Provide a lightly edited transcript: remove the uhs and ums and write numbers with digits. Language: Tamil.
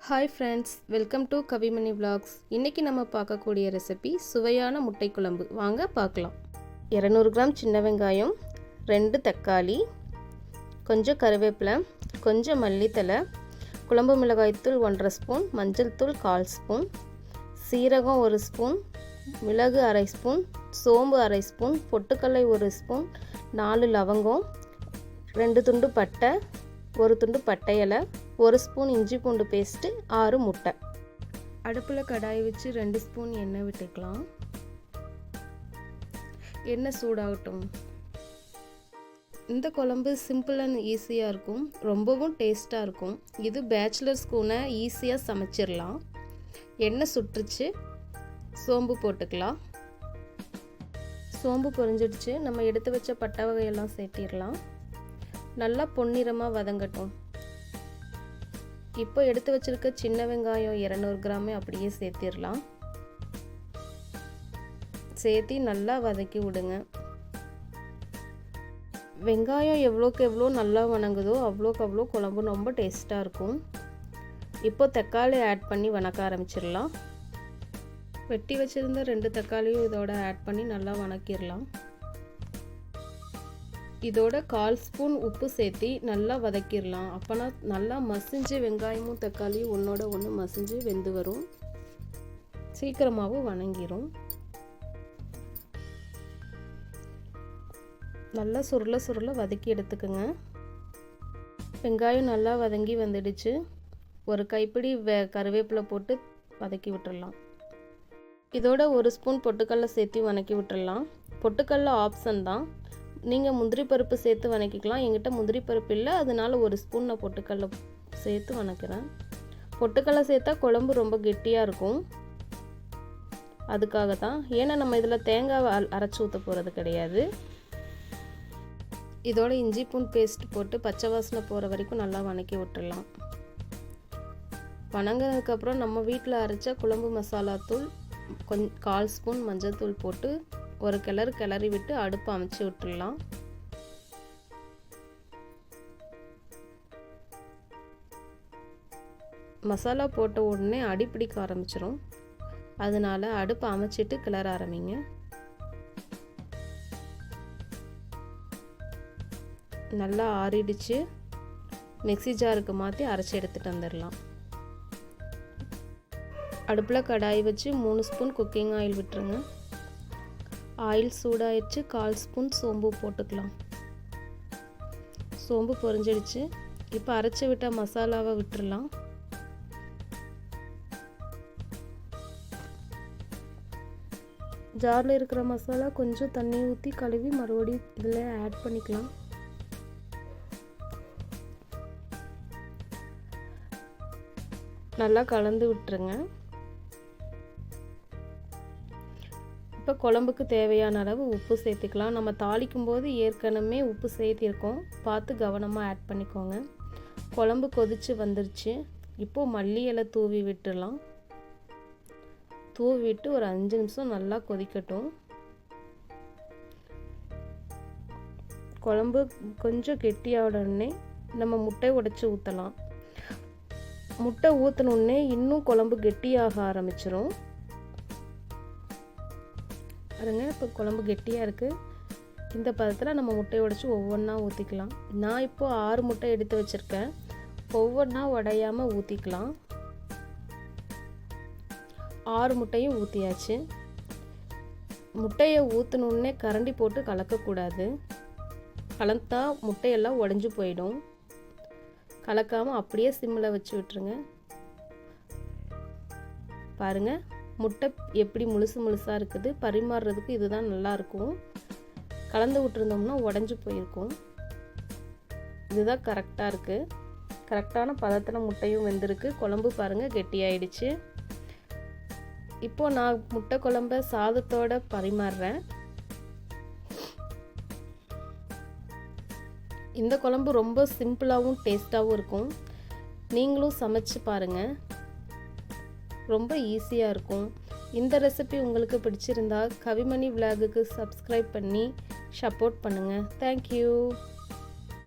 Hi friends, welcome to Kavimani vlogs. இன்றைக்கி நம்ம பார்க்கக்கூடிய ரெசிபி சுவையான முட்டை குழம்பு. வாங்க பார்க்கலாம். 200 கிராம் சின்ன வெங்காயம், 2 தக்காளி, கொஞ்சம் கருவேப்பிலை, கொஞ்சம் மல்லித்தலை, குழம்பு மிளகாய்த்தூள் 1.5 ஸ்பூன், மஞ்சள் தூள் 1/4 ஸ்பூன், சீரகம் 1 ஸ்பூன், மிளகு 1/2 ஸ்பூன், சோம்பு 1/2 ஸ்பூன், பொட்டுக்கடலை 1 ஸ்பூன், 4 லவங்கம், 2 துண்டு பட்டை, 1 துண்டு பட்டை இலை, 1 ஸ்பூன் இஞ்சி பூண்டு பேஸ்ட்டு, 6 முட்டை. அடுப்பில் கடாய் வச்சு 2 ஸ்பூன் எண்ணெய் விட்டுக்கலாம். எண்ணெய் சூடாகட்டும். இந்த குழம்பு சிம்பிள் அண்ட் ஈஸியாக இருக்கும், ரொம்பவும் டேஸ்ட்டாக இருக்கும். இது பேச்சுலர்ஸ்க்குன்னு ஈஸியாக சமைச்சிடலாம். எண்ணெய் சுட்டுருச்சு, சோம்பு போட்டுக்கலாம். சோம்பு பொரிஞ்சிடுச்சு. நம்ம எடுத்து வச்ச பட்டை வகையெல்லாம் சேர்த்திடலாம். நல்லா பொன்னிறமாக வதங்கட்டும். இப்போ எடுத்து வச்சிருக்க சின்ன வெங்காயம் 200 கிராமே அப்படியே சேர்த்திடலாம். சேர்த்தி நல்லா வதக்கி விடுங்க. வெங்காயம் எவ்வளோக்கு எவ்வளோ நல்லா வணங்குதோ அவ்வளோக்கு அவ்வளோ குழம்பு ரொம்ப டேஸ்ட்டாக இருக்கும். இப்போ தக்காளி ஆட் பண்ணி வணக்க ஆரம்பிச்சிடலாம். வெட்டி வச்சுருந்த 2 தக்காளியும் இதோட ஆட் பண்ணி நல்லா வணக்கிடலாம். இதோட 1/4 ஸ்பூன் உப்பு சேர்த்தி நல்லா வதக்கிடலாம். அப்போனா நல்லா மசிஞ்சு வெங்காயமும் தக்காளியும் ஒன்றோட ஒன்று மசிஞ்சு வெந்து வரும். சீக்கிரமாகவும் வணங்கிடும். நல்லா சுருள சுருள வதக்கி எடுத்துக்கோங்க. வெங்காயம் நல்லா வதங்கி வந்துடுச்சு. ஒரு கைப்பிடி கருவேப்பிலை போட்டு வதக்கி விட்டுடலாம். இதோட 1 ஸ்பூன் பொட்டுக்கடலை சேர்த்து வதக்கி விட்டுடலாம். பொட்டுக்கடலை ஆப்ஷன் தான், நீங்கள் முந்திரி பருப்பு சேர்த்து வதக்கிக்கலாம். எங்கிட்ட முந்திரி பருப்பு இல்லை, அதனால 1 ஸ்பூன் நான் பொட்டுக்கடலை சேர்த்து வதக்கிறேன். பொட்டுக்கடலை சேர்த்தா குழம்பு ரொம்ப கெட்டியாக இருக்கும், அதுக்காக தான். ஏன்னா நம்ம இதில் தேங்காய் அரைச்சி ஊற்ற போகிறது கிடையாது. இதோட இஞ்சி பூண்டு பேஸ்ட் போட்டு பச்சை வாசனை போகிற வரைக்கும் நல்லா வதக்கி விட்டுடலாம். வதங்கினதுக்கப்புறம் நம்ம வீட்டில் அரைச்ச குழம்பு மசாலா தூள் 1/4 ஸ்பூன் மஞ்சள் தூள் போட்டு ஒரு கிளறி விட்டு அடுப்பு அமைச்சு விட்டுடலாம். மசாலா போட்ட உடனே அடி பிடிக்க ஆரம்பிச்சிடும், அதனால அடுப்பை அமைச்சிட்டு கிளற ஆரம்பிங்க. நல்லா ஆறிடுச்சு. மிக்ஸி ஜாருக்கு மாற்றி அரைச்சி எடுத்துகிட்டு வந்துடலாம். அடுப்பில் கடாய் வச்சு 3 ஸ்பூன் குக்கிங் ஆயில் விட்டுருங்க. ஆயில் சூடாயிடுச்சு. 1/4 ஸ்பூன் சோம்பு போட்டுக்கலாம். சோம்பு பொரிஞ்சிடுச்சு. இப்போ அரைச்சி விட்ட மசாலாவை விட்டுடலாம். ஜாரில் இருக்கிற மசாலா கொஞ்சம் தண்ணி ஊற்றி கழுவி மறுபடியும் இதில் ஆட் பண்ணிக்கலாம். நல்லா கலந்து விட்டுருங்க. இப்போ குழம்புக்கு தேவையான அளவு உப்பு சேர்த்துக்கலாம். நம்ம தாளிக்கும் போது ஏற்கனவே உப்பு சேர்த்திருக்கோம், பார்த்து கவனமாக ஆட் பண்ணிக்கோங்க. குழம்பு கொதிச்சு வந்துருச்சு. இப்போது மல்லி இலை தூவி விட்டுடலாம். தூவி விட்டு ஒரு 5 நிமிஷம் நல்லா கொதிக்கட்டும். குழம்பு கொஞ்சம் கெட்டியான உடனே நம்ம முட்டை உடைச்சி ஊற்றலாம். முட்டை ஊற்றினோடனே இன்னும் குழம்பு கெட்டியாக ஆரம்பிச்சிடும். பாருங்க, இப்போ குழம்பு கெட்டியாக இருக்குது. இந்த பதத்தில் நம்ம முட்டையை உடைச்சி ஒவ்வொன்றா ஊற்றிக்கலாம். நான் இப்போது 6 முட்டை எடுத்து வச்சுருக்கேன். ஒவ்வொன்றா உடையாமல் ஊற்றிக்கலாம். 6 முட்டையும் ஊற்றியாச்சு. முட்டையை ஊற்றினோடனே கரண்டி போட்டு கலக்கக்கூடாது. கலந்தா முட்டையெல்லாம் உடஞ்சி போயிடும். கலக்காமல் அப்படியே சிம்மில் வச்சு விட்டுருங்க. பாருங்கள், முட்டை எப்படி முழுசாக இருக்குது. பரிமாறுறதுக்கு இதுதான் நல்லாயிருக்கும். கலந்து விட்டுருந்தோம்னா உடஞ்சி போயிருக்கும். இதுதான் கரெக்டாக இருக்குது. கரெக்டான பதத்தில் முட்டையும் வெந்திருக்கு. குழம்பு பாருங்கள் கெட்டியாயிடுச்சு. இப்போது நான் முட்டை குழம்ப சாதத்தோடு பரிமாறுறேன். இந்த குழம்பு ரொம்ப சிம்பிளாகவும் டேஸ்ட்டாகவும் இருக்கும். நீங்களும் சமைச்சு பாருங்கள், ரொம்ப ஈஸியாக இருக்கும். இந்த ரெசிபி உங்களுக்கு பிடிச்சிருந்தா கவிமணி விலாகுக்கு சப்ஸ்கிரைப் பண்ணி சப்போர்ட் பண்ணுங்கள். தேங்க்யூ.